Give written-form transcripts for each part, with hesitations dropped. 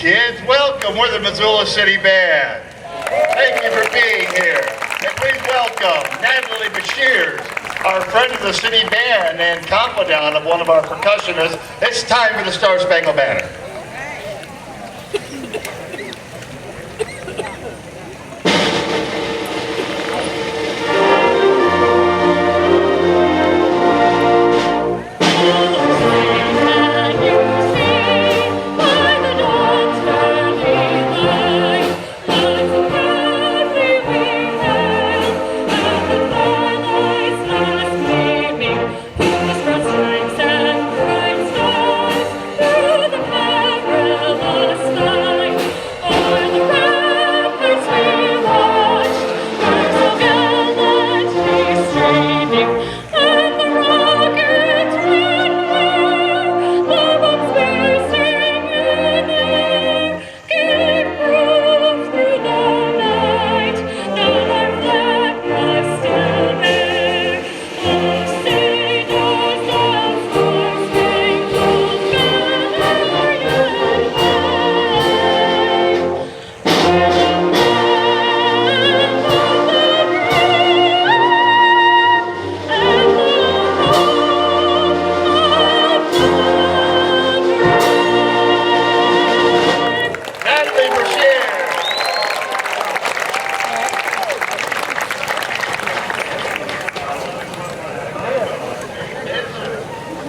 kids. Welcome. We're the Missoula City Band. Thank you for being here. And please welcome Natalie Bashir, our friend of the city band and confidant of one of our percussionists. It's time for the Star Spangled Banner.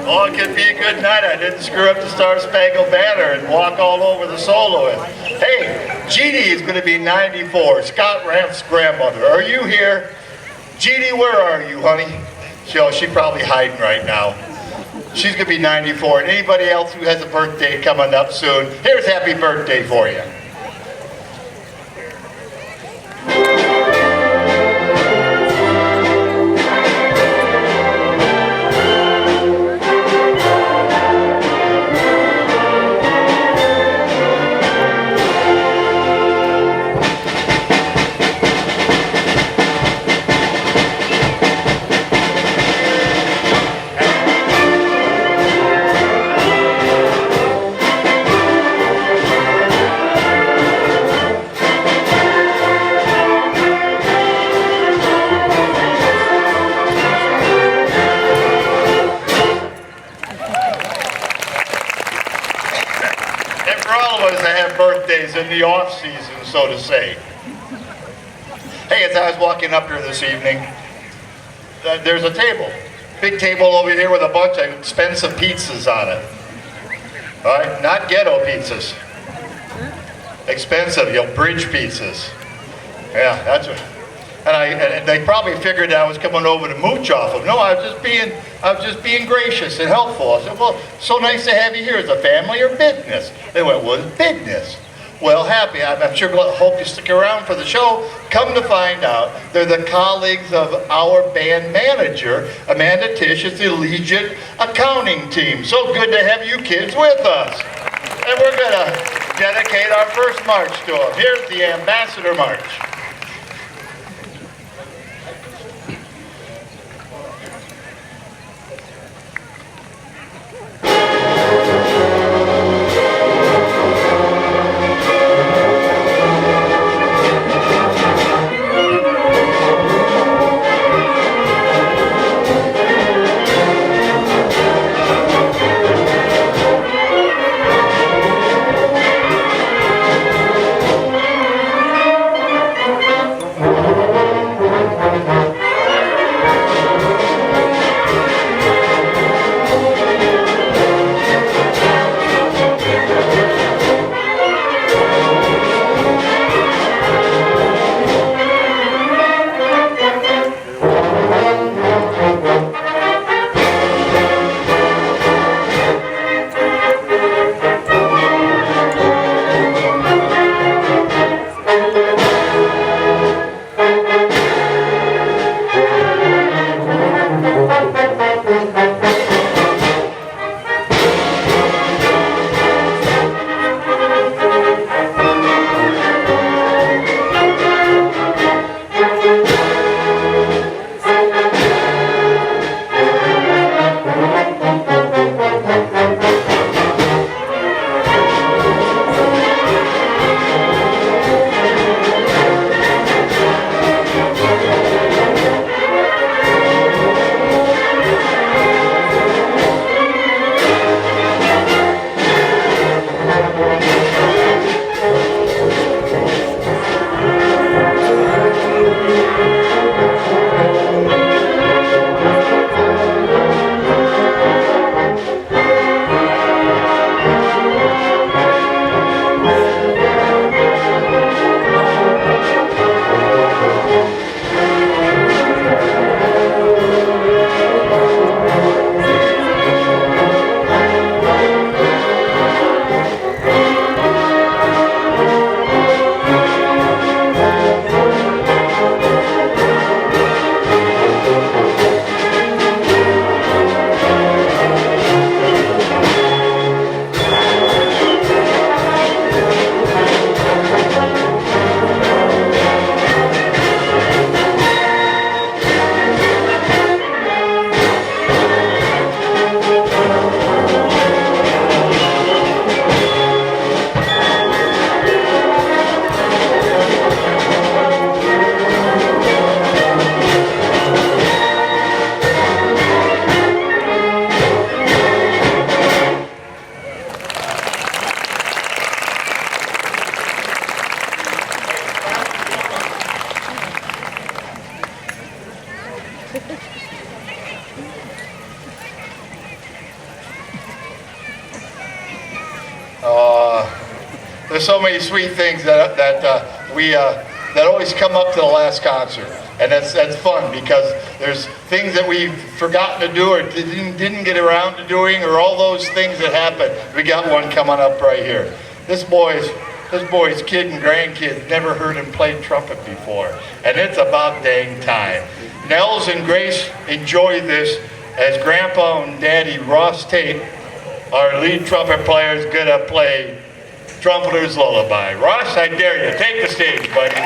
Oh, it could be a good night. I didn't screw up the Star Spangled Banner and walk all over the soloist. Hey, Jeannie is going to be 94, Scott Ramp's grandmother. Are you here? Jeannie, where are you, honey? She's probably hiding right now. She's going to be 94. And anybody else who has a birthday coming up soon, here's happy birthday for you. In the off season, so to say. Hey, as I was walking up here this evening, there's a table, big table over here with a bunch of expensive pizzas on it. All right, not ghetto pizzas, expensive, bridge pizzas. Yeah, that's what. And they probably figured I was coming over to mooch off of. No, I was just being gracious and helpful. I said, well, so nice to have you here. Is it family or business? They went, well, it's business. Well, happy. I'm sure hope you stick around for the show. Come to find out, they're the colleagues of our band manager, Amanda Tish, is the Legion accounting team. So good to have you kids with us. And we're going to dedicate our first march to them. Here's the Ambassador March. there's so many sweet things that always come up to the last concert, and that's fun because there's things that we've forgotten to do or didn't get around to doing, or all those things that happen. We got one coming up right here. This boy's kid and grandkids never heard him play trumpet before, and it's about dang time. Nels and Grace enjoy this as Grandpa and Daddy Ross Tate, our lead trumpet player, is gonna play Trumpeter's Lullaby. Ross, I dare you, take the stage, buddy.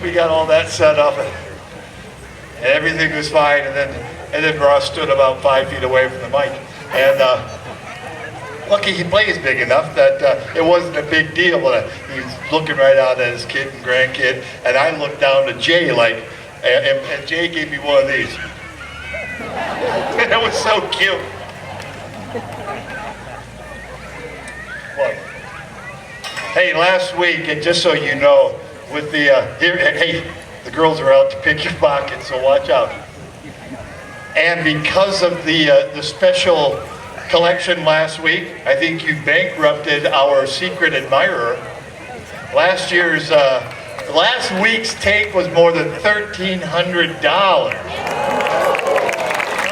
We got all that set up, and everything was fine. And then Ross stood about 5 feet away from the mic, and lucky he plays big enough that it wasn't a big deal. But he was looking right out at his kid and grandkid, and I looked down to Jay and Jay gave me one of these. That was so cute. What? Hey, last week, and just so you know, with the hey, the girls are out to pick your pocket, so watch out. And because of the special collection last week, I think you bankrupted our secret admirer, Last week's take was more than $1,300.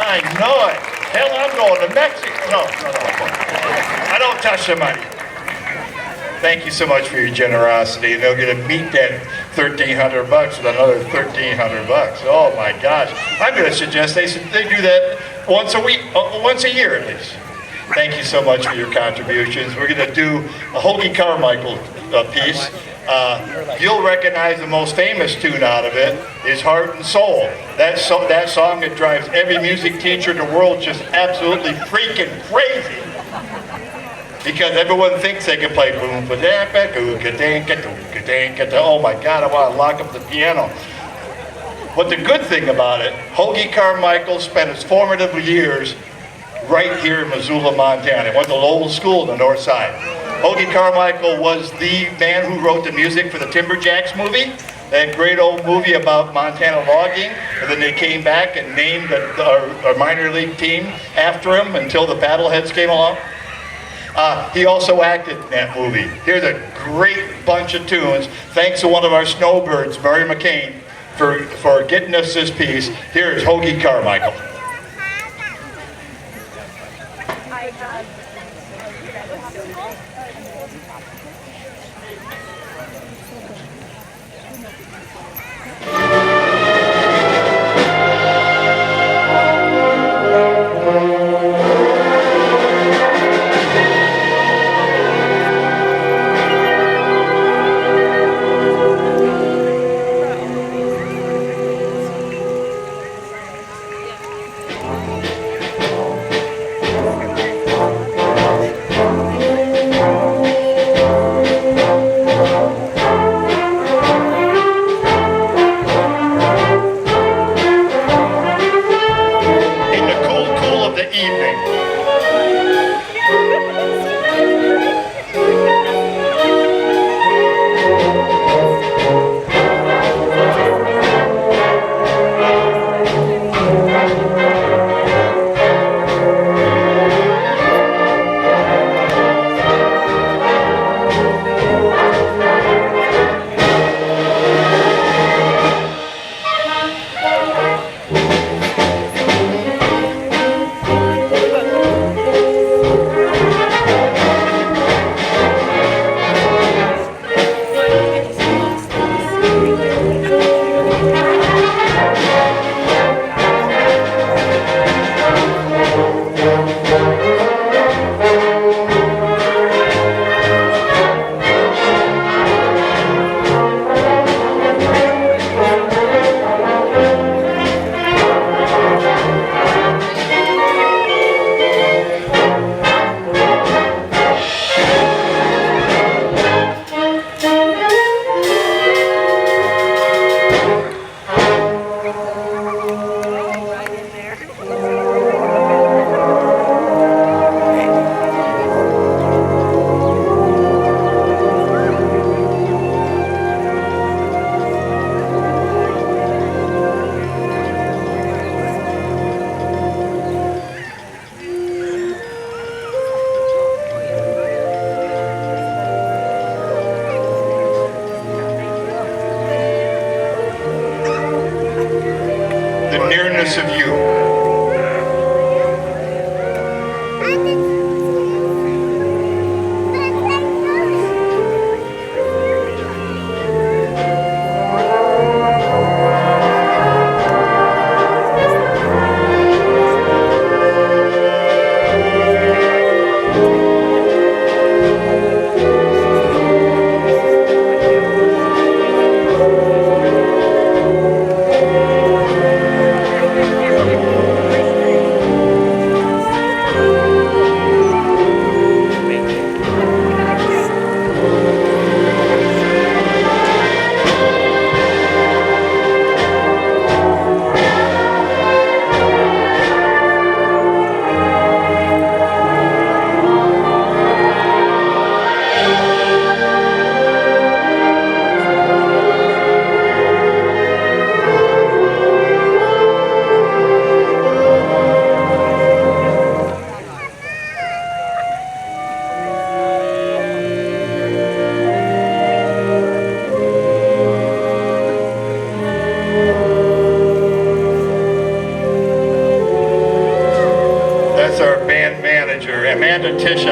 I know it. Hell, I'm going to Mexico. No. I don't touch the money. Thank you so much for your generosity. And they'll get to meet that $1,300 with another $1,300. Oh my gosh! I'm going to suggest they do that once a week, once a year at least. Thank you so much for your contributions. We're going to do a Hoagie Carmichael piece. You'll recognize the most famous tune out of it is Heart and Soul. That song that drives every music teacher in the world just absolutely freaking crazy. Because everyone thinks they can play boom, oh my God, I want to lock up the piano. But the good thing about it, Hoagie Carmichael spent his formative years right here in Missoula, Montana. He went to Lowell School on the north side. Hoagie Carmichael was the man who wrote the music for the Timberjacks movie, that great old movie about Montana logging, and then they came back and named our minor league team after him until the Paddleheads came along. He also acted in that movie. Here's a great bunch of tunes. Thanks to one of our snowbirds, Mary McCain, for getting us this piece. Here's Hoagie Carmichael.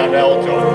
have alto.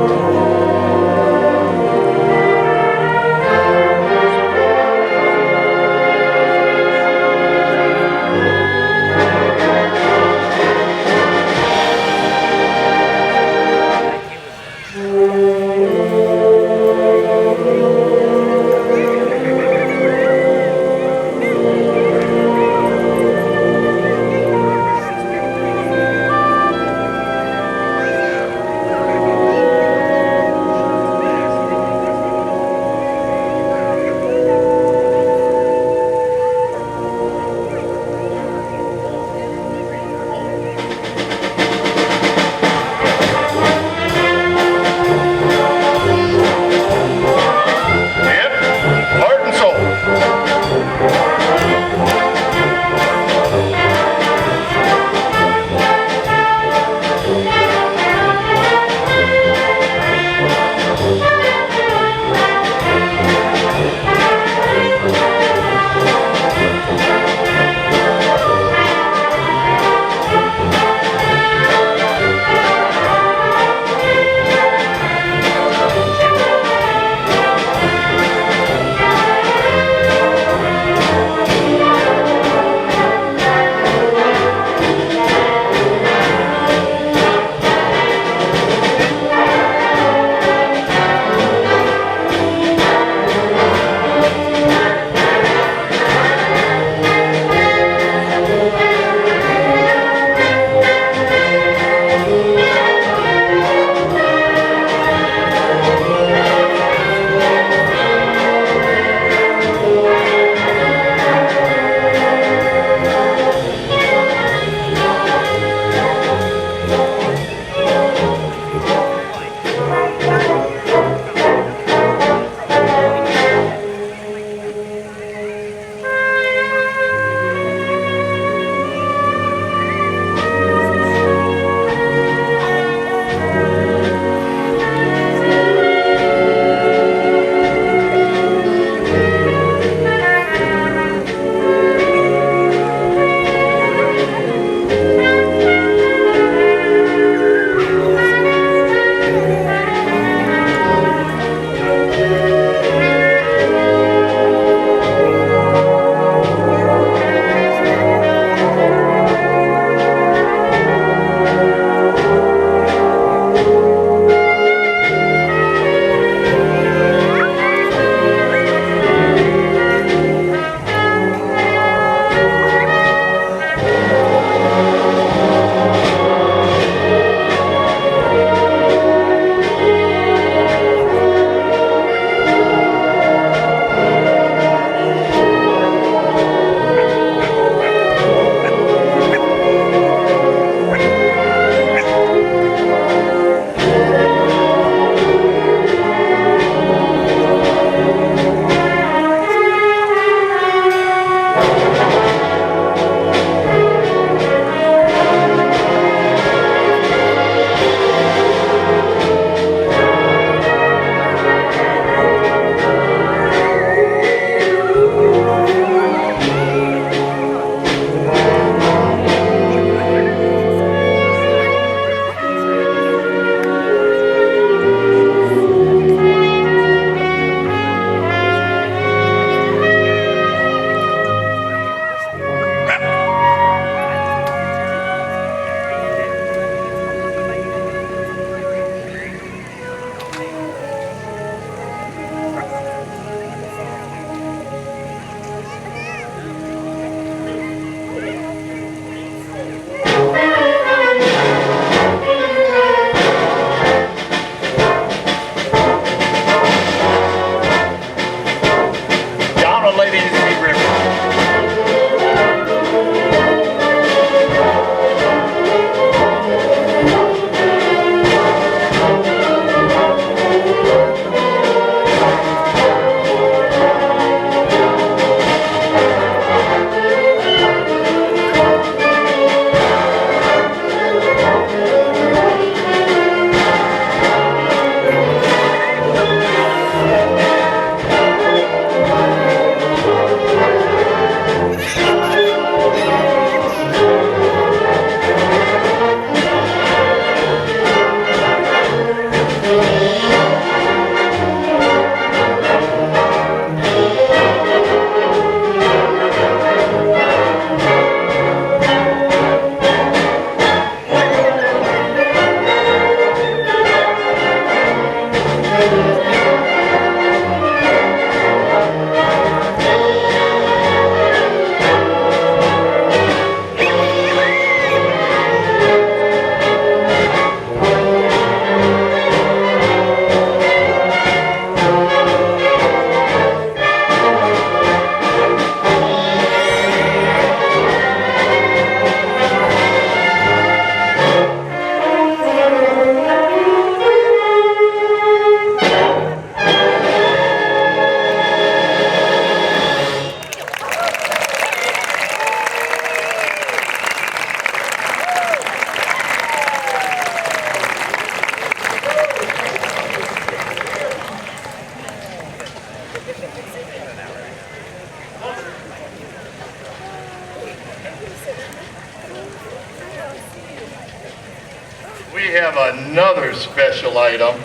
another special item.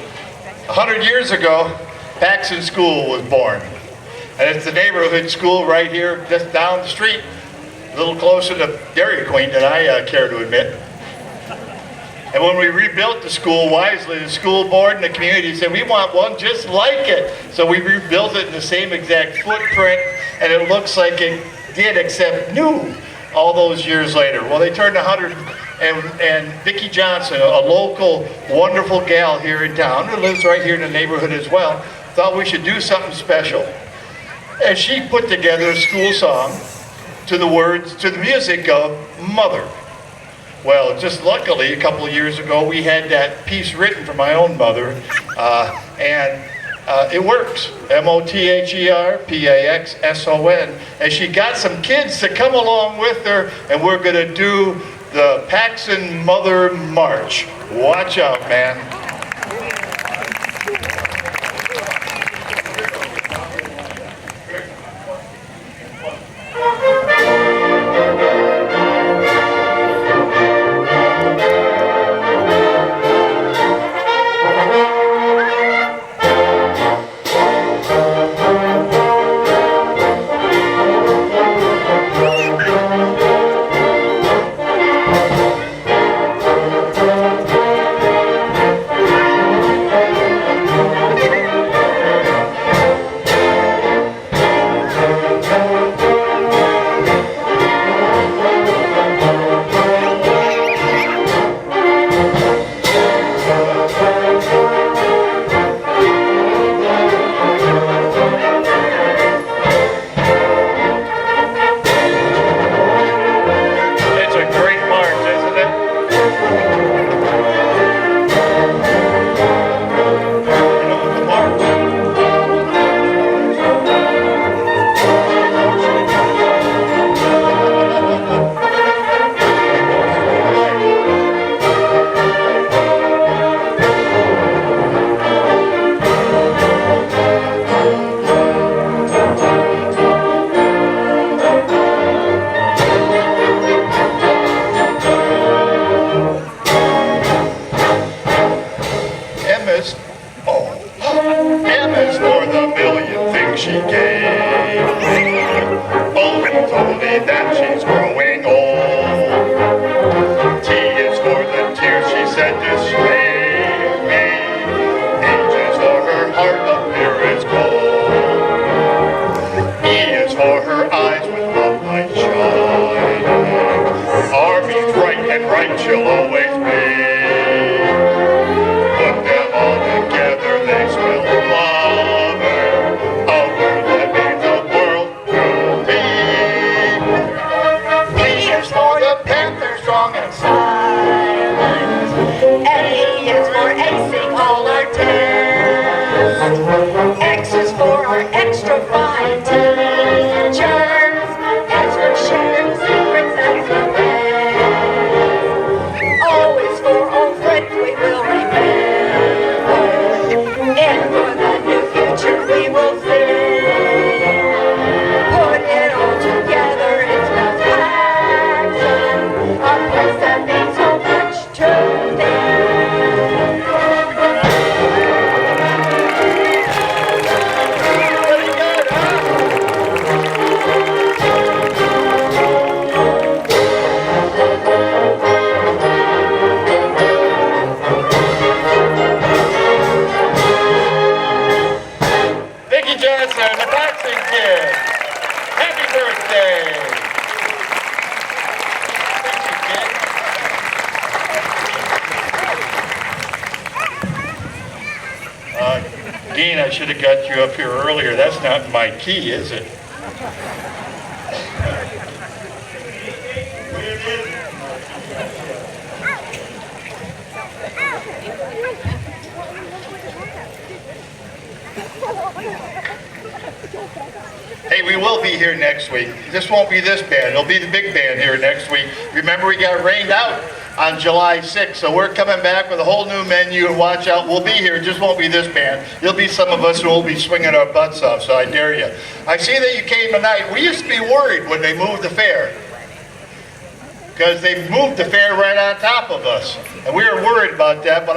100 years ago, Paxson School was born. And it's the neighborhood school right here, just down the street, a little closer to Dairy Queen than I care to admit. And when we rebuilt the school wisely, the school board and the community said, we want one just like it. So we rebuilt it in the same exact footprint, and it looks like it did, except new, all those years later. Well, they turned 100, and Vicki Johnson, a local, wonderful gal here in town, who lives right here in the neighborhood as well, thought we should do something special. And she put together a school song to the words, to the music of Mother. Well, just luckily, a couple of years ago, we had that piece written for my own mother, and it works. MOTHERPAXSON. And she got some kids to come along with her, and we're going to do the Paxson Mother March. Watch out, man. M is for the million things she gave. O told me that she's growing old. T is for the tears she said to save me. H is for her heart of purest gold. E is for her eyes with love light shining. R means right, and right she'll always be. Put them all together, they spell mother, a word that means the world to me. P is for the panther, strong and silent. A is for acing all our tests. X is for our extra fine teachers. S for sharing secrets, that's the best. O is for old friends we will remember. And for the new future we will sing. Put it all together, it spells Paxson, a place that means so much to me. Pretty good, huh? Vicki Johnson, the Paxson Kid. Happy birthday. Thank you, kid. Dean, I should have got you up here earlier. That's not my key, is it? Hey, we will be here next week. This won't be this band. It'll be the big band here next week. Remember, we got rained out on July 6th, so we're coming back with a whole new menu, and watch out, we'll be here. It just won't be this band. You'll be some of us who will be swinging our butts off, so I dare you. I see that you came tonight. We used to be worried when they moved the fair. because they moved the fair right on top of us. And we were worried about that,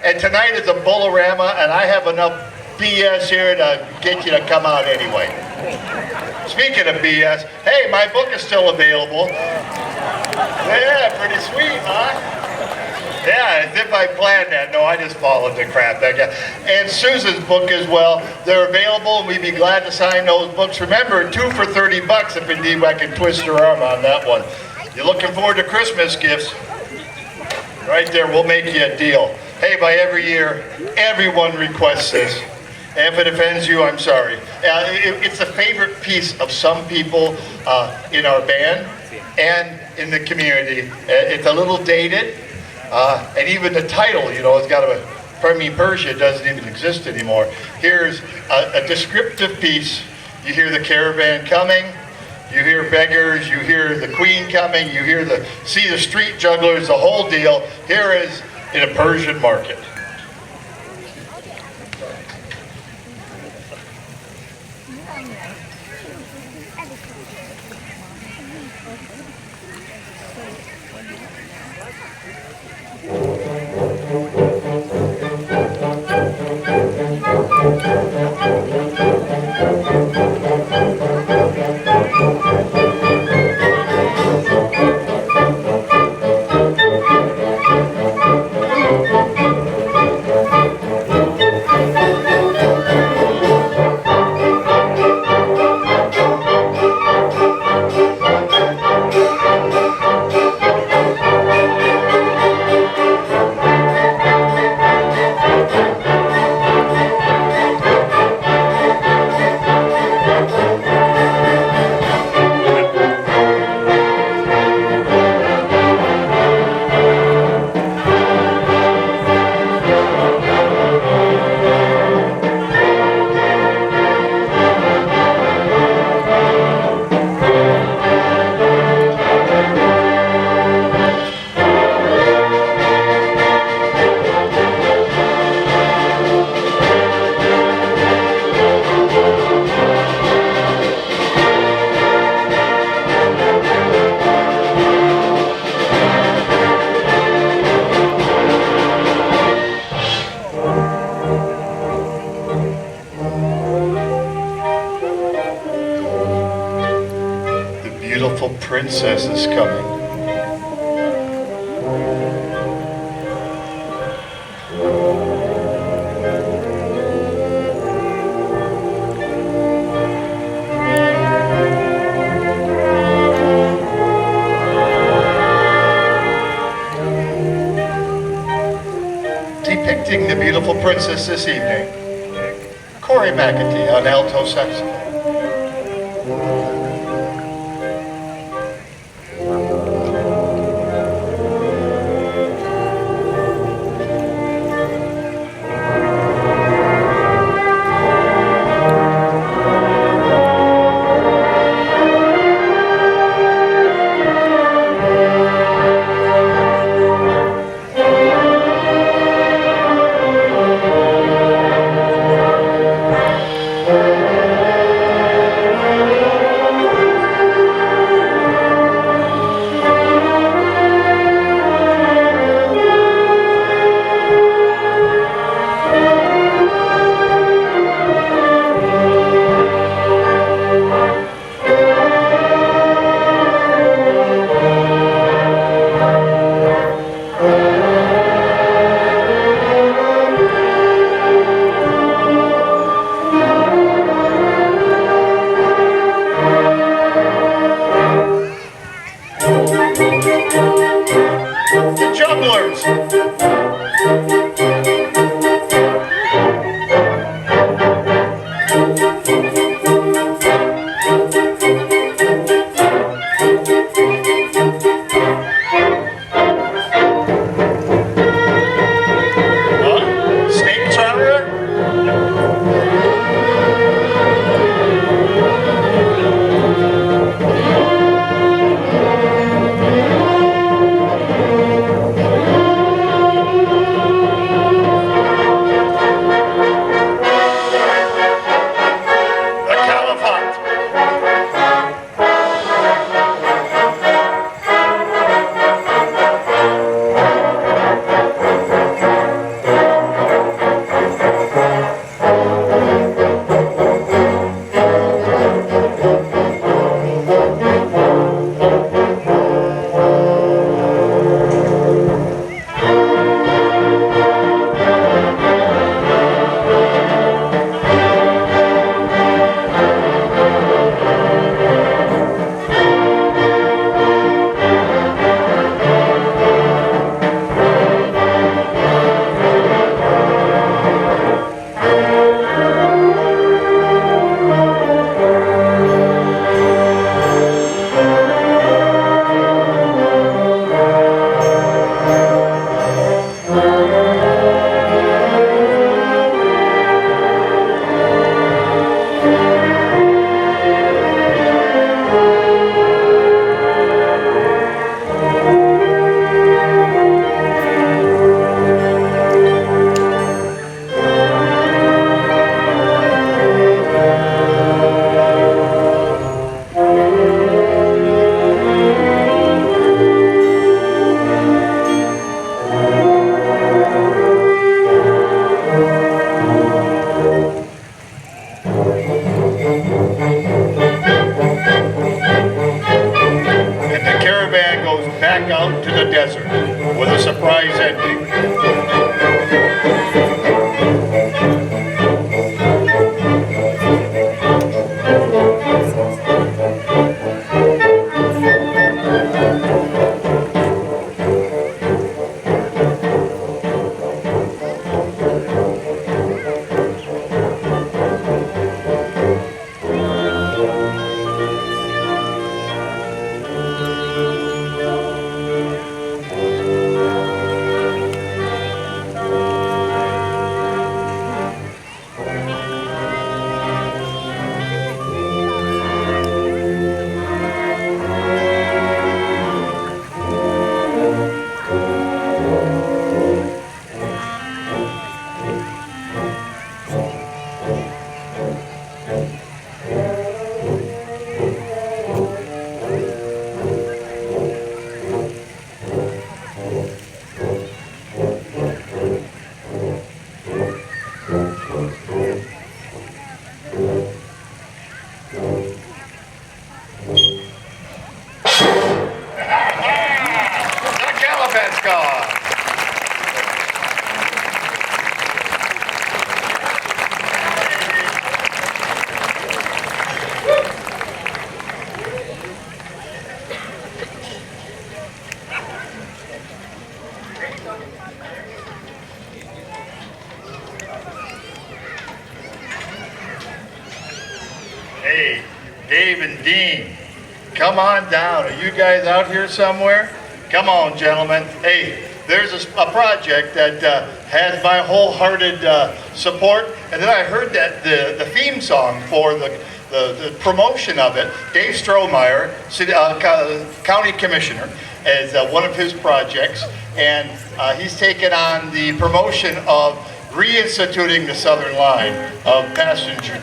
and tonight is a Bullarama, and I have enough BS here to get you to come out anyway. Speaking of BS, hey, my book is still available. Yeah, pretty sweet, huh? Yeah, as if I planned that. No, I just followed the crap. And Susan's book as well. They're available, and we'd be glad to sign those books. Remember, 2 for $30 if indeed I can twist her arm on that one. You're looking forward to Christmas gifts? Right there, we'll make you a deal. Hey, by every year, everyone requests this. And if it offends you, I'm sorry. It's a favorite piece of some people in our band and in the community. It's a little dated, and even the title, you know, it's got a, for me, Persia doesn't even exist anymore. Here's a descriptive piece. You hear the caravan coming, you hear beggars, you hear the queen coming, you hear see the street jugglers, the whole deal. Here is in a Persian market. Beautiful princess is coming. Depicting the beautiful princess this evening, Corey McAtee on alto saxophone. Hey, Dave and Dean, come on down. Are you guys out here somewhere? Come on, gentlemen. Hey, there's a project that has my wholehearted support. And then I heard that the theme song for the promotion of it, Dave Strohmeyer, County Commissioner, is one of his projects. And he's taken on the promotion of reinstituting the Southern Line of passenger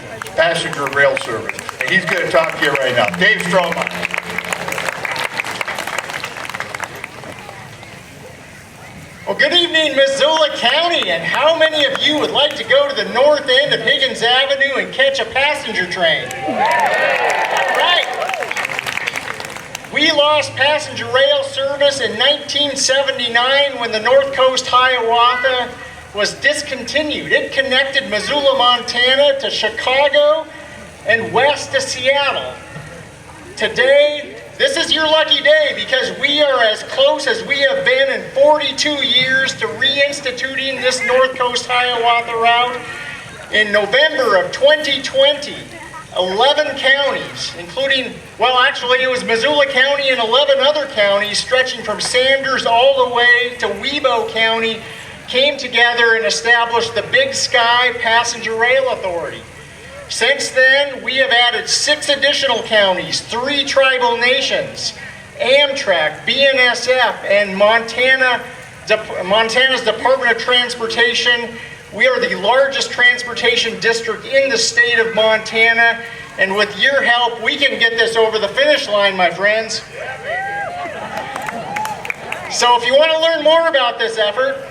rail service. And he's going to talk to you right now. Dave Strohmeyer. Well, good evening, Missoula County, and how many of you would like to go to the north end of Higgins Avenue and catch a passenger train? Right. We lost passenger rail service in 1979 when the North Coast Hiawatha was discontinued. It connected Missoula, Montana to Chicago and west to Seattle. Today, this is your lucky day because we are as close as we have been in 42 years to reinstituting this North Coast Hiawatha route. In November of 2020, 11 counties, including, well, actually it was Missoula County and 11 other counties stretching from Sanders all the way to Webo County, came together and established the Big Sky Passenger Rail Authority. Since then, we have added 6 additional counties, 3 tribal nations, Amtrak, BNSF, and Montana's Department of Transportation. We are the largest transportation district in the state of Montana, and with your help, we can get this over the finish line, my friends. So if you want to learn more about this effort,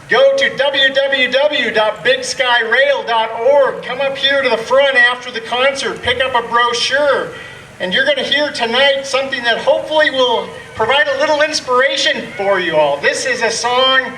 go to www.bigskyrail.org. Come up here to the front after the concert, pick up a brochure, and you're going to hear tonight something that hopefully will provide a little inspiration for you all. This is a song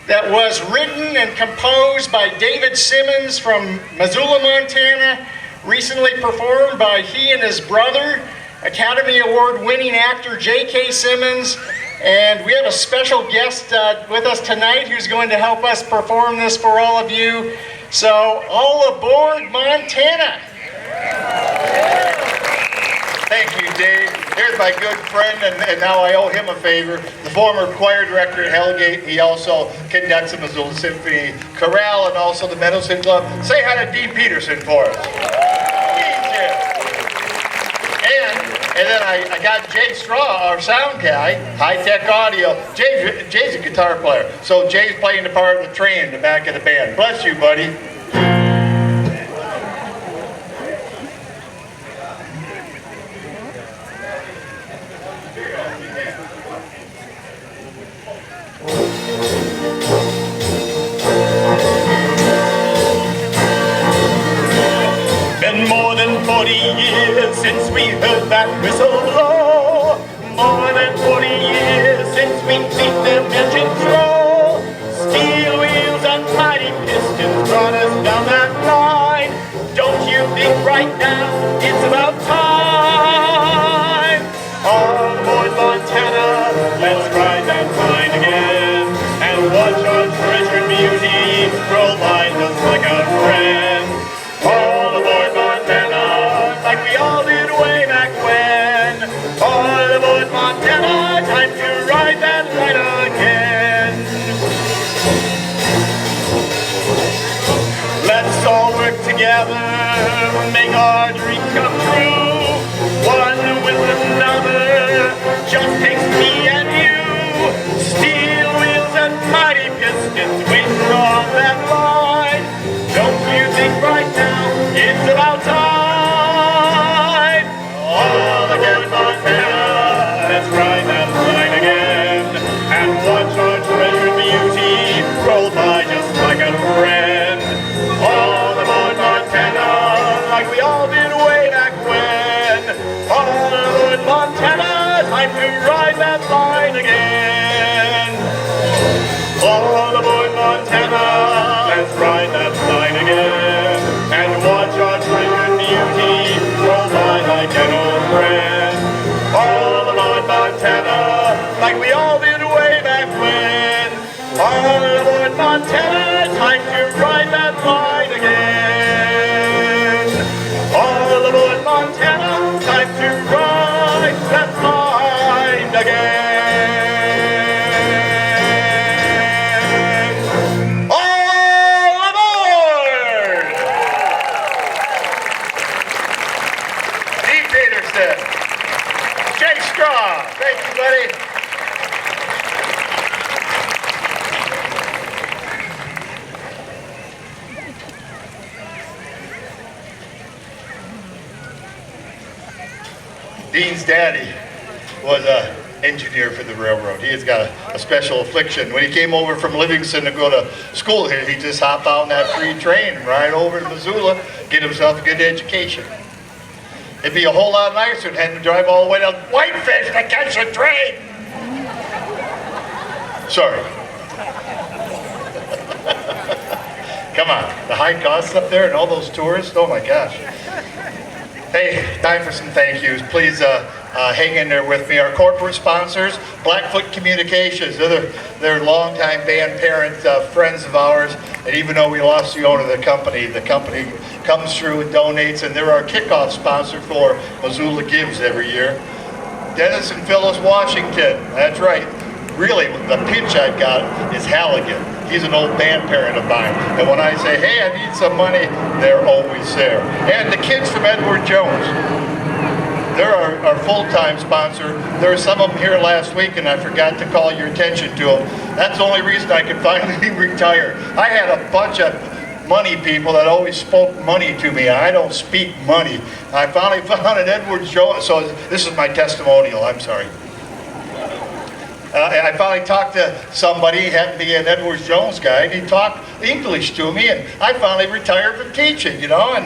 that was written and composed by David Simmons from Missoula, Montana, recently performed by he and his brother, Academy Award-winning actor J.K. Simmons. And we have a special guest with us tonight who's going to help us perform this for all of you. So, all aboard Montana! Thank you, Dave. Here's my good friend, and now I owe him a favor, the former choir director at Hellgate. He also conducts the Missoula Symphony Chorale and also the Medicine Club. Say hi to Dean Peterson for us. And then I got Jay Straw, our sound guy, high-tech audio. Jay's a guitar player, so Jay's playing the part of the train in the back of the band. Bless you, buddy. Been more than 40 years since we heard that whistle blow. More than 40 years since we seen them engines roll. Steel wheels and mighty pistons brought us down that line. Don't you think right now it's about time? All aboard Montana, let's ride that line again and watch our treasured beauty roll by just like a friend. All aboard Montana, like we all did way back when. All aboard Montana, time to ride that line again. Let's all work together, make our dreams come true. One with another, just takes me and you. Steel wheels and mighty pistons waiting on that line. Don't you think right now it's about time? All aboard Montana, let's ride that line again and watch our treasured beauty roll by just like a friend. All aboard Montana, like we all did way back when. All aboard Montana, time to ride that line again. All aboard Montana. Dean's daddy was a engineer for the railroad. He has got a special affliction. When he came over from Livingston to go to school here, he just hopped on that free train and ride over to Missoula, get himself a good education. It'd be a whole lot nicer than having to drive all the way to Whitefish to catch a train. Sorry. Come on, the high costs up there and all those tourists, oh my gosh. Hey, time for some thank yous. Please hang in there with me. Our corporate sponsors, Blackfoot Communications, they're longtime band parent friends of ours, and even though we lost the owner of the company comes through and donates, and they're our kickoff sponsor for Missoula Gives every year. Dennis and Phyllis Washington, that's right. Really, the pinch I've got is Halligan. He's an old band parent of mine. And when I say, hey, I need some money, they're always there. And the kids from Edward Jones. They're our full-time sponsor. There were some of them here last week, and I forgot to call your attention to them. That's the only reason I could finally retire. I had a bunch of money people that always spoke money to me. I don't speak money. I finally found an Edward Jones, so this is my testimonial, I'm sorry. I finally talked to somebody, he happened to be an Edwards Jones guy, and he talked English to me, and I finally retired from teaching, you know, and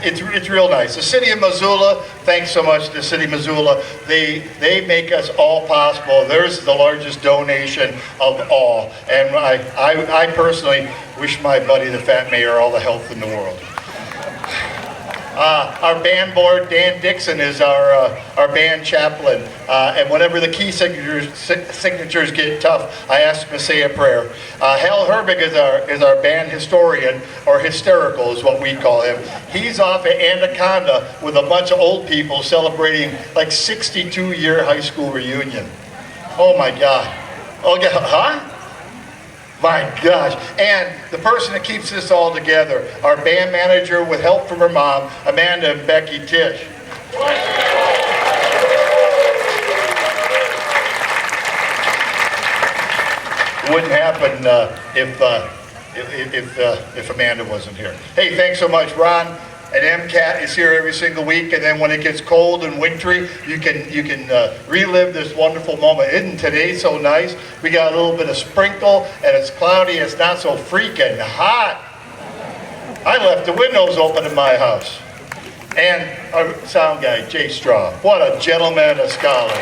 it's real nice. The city of Missoula, thanks so much to the city of Missoula. They make us all possible. Theirs is the largest donation of all, and I personally wish my buddy, the Fat Mayor, all the health in the world. Our band board, Dan Dixon, is our band chaplain. And whenever the key signatures get tough, I ask him to say a prayer. Hal Herbig is our band historian, or hysterical is what we call him. He's off at Anaconda with a bunch of old people celebrating like 62-year high school reunion. Oh my God. Oh, yeah, huh? My gosh. And the person that keeps this all together, our band manager with help from her mom, Amanda and Becky Tish. It wouldn't happen if Amanda wasn't here. Hey, thanks so much, Ron. And MCAT is here every single week, and then when it gets cold and wintry, you can relive this wonderful moment. Isn't today so nice? We got a little bit of sprinkle, and it's cloudy, and it's not so freaking hot. I left the windows open in my house. And our sound guy, Jay Straw. What a gentleman, a scholar.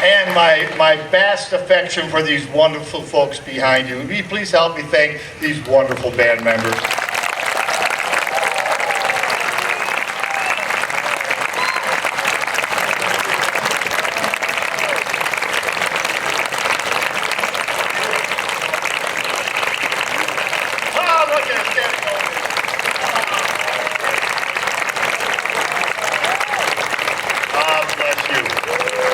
And my vast affection for these wonderful folks behind you. Will you please help me thank these wonderful band members? Oh, look at it.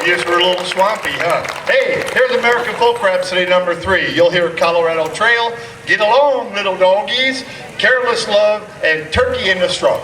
You just were a little swampy, huh? Hey, here's American Folk Rhapsody number 3. You'll hear Colorado Trail, Get Along, Little Doggies, Careless Love, and Turkey in the Straw.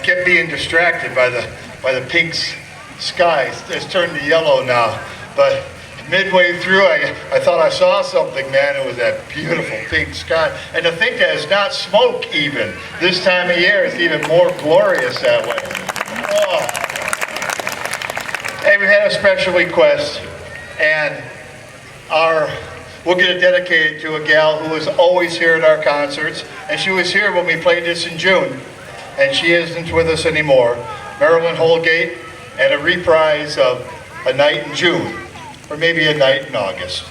kept being distracted by the pink sky. It's turned to yellow now, but midway through, I thought I saw something, man. It was that beautiful pink sky. And to think that it's not smoke even. This time of year, it's even more glorious that way. Oh. Hey, we had a special request, and we'll get it dedicated to a gal who was always here at our concerts, and she was here when we played this in June, and she isn't with us anymore. Marilyn Holgate, and a reprise of A Night in June, or maybe A Night in August.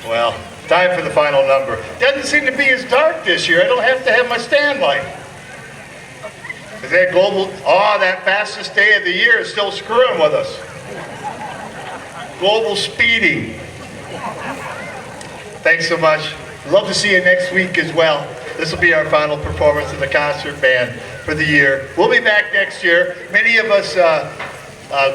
Well, time for the final number. Doesn't seem to be as dark this year. I don't have to have my stand light. Is that global? Oh, that fastest day of the year is still screwing with us. global speeding. Thanks so much. Love to see you next week as well. This will be our final performance of the concert band for the year. We'll be back next year. Many of us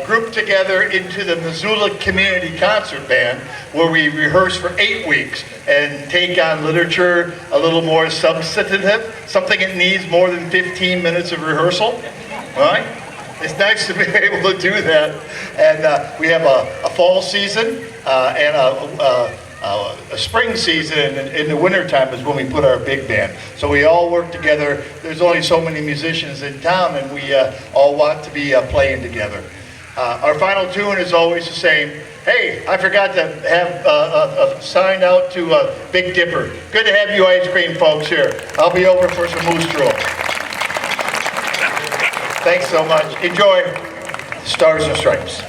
grouped together into the Missoula Community Concert Band, where we rehearse for 8 weeks and take on literature a little more substantive, something that needs more than 15 minutes of rehearsal. All right? It's nice to be able to do that. And we have a fall season and a spring season, and in the wintertime is when we put our big band. So we all work together. There's only so many musicians in town, and we all want to be playing together. Our final tune is always the same. Hey, I forgot to have a sign out to Big Dipper. Good to have you ice cream folks here. I'll be over for some moose drool. Thanks so much. Enjoy Stars and Stripes.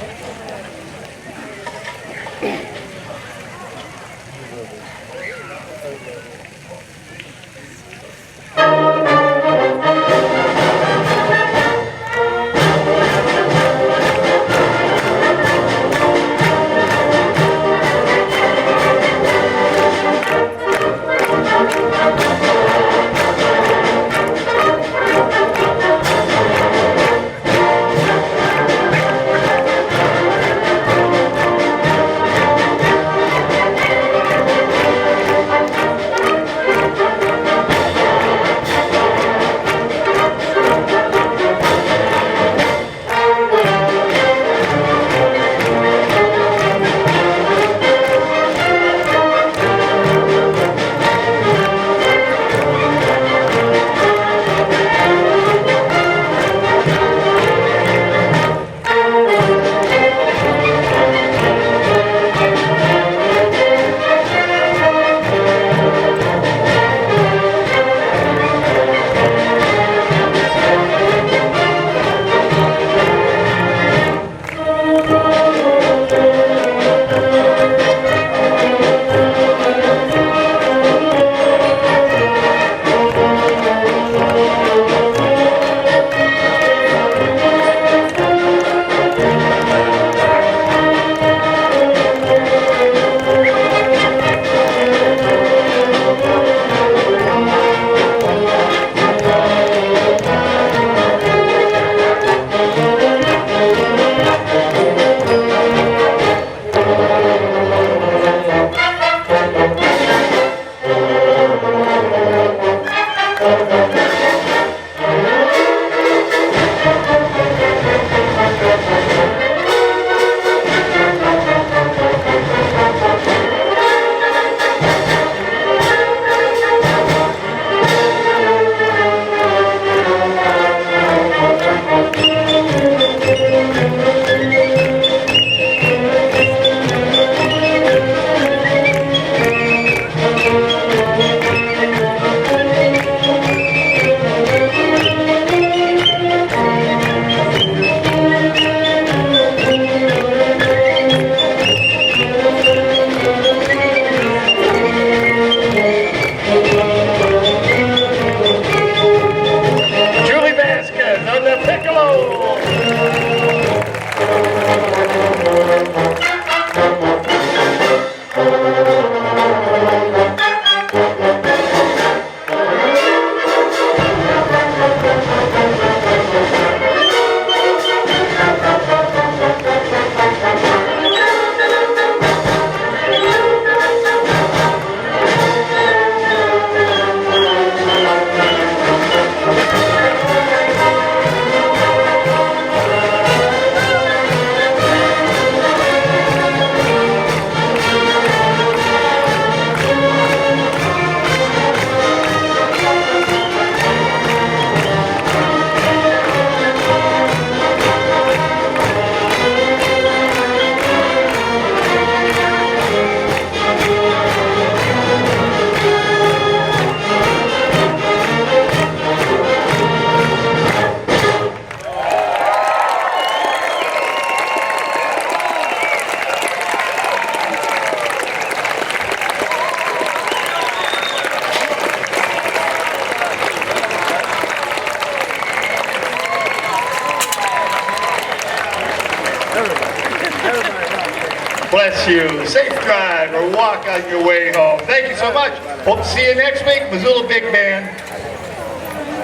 Bless you. Safe drive or walk on your way home. Thank you so much. Hope to see you next week. Missoula Big Band.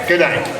Good night.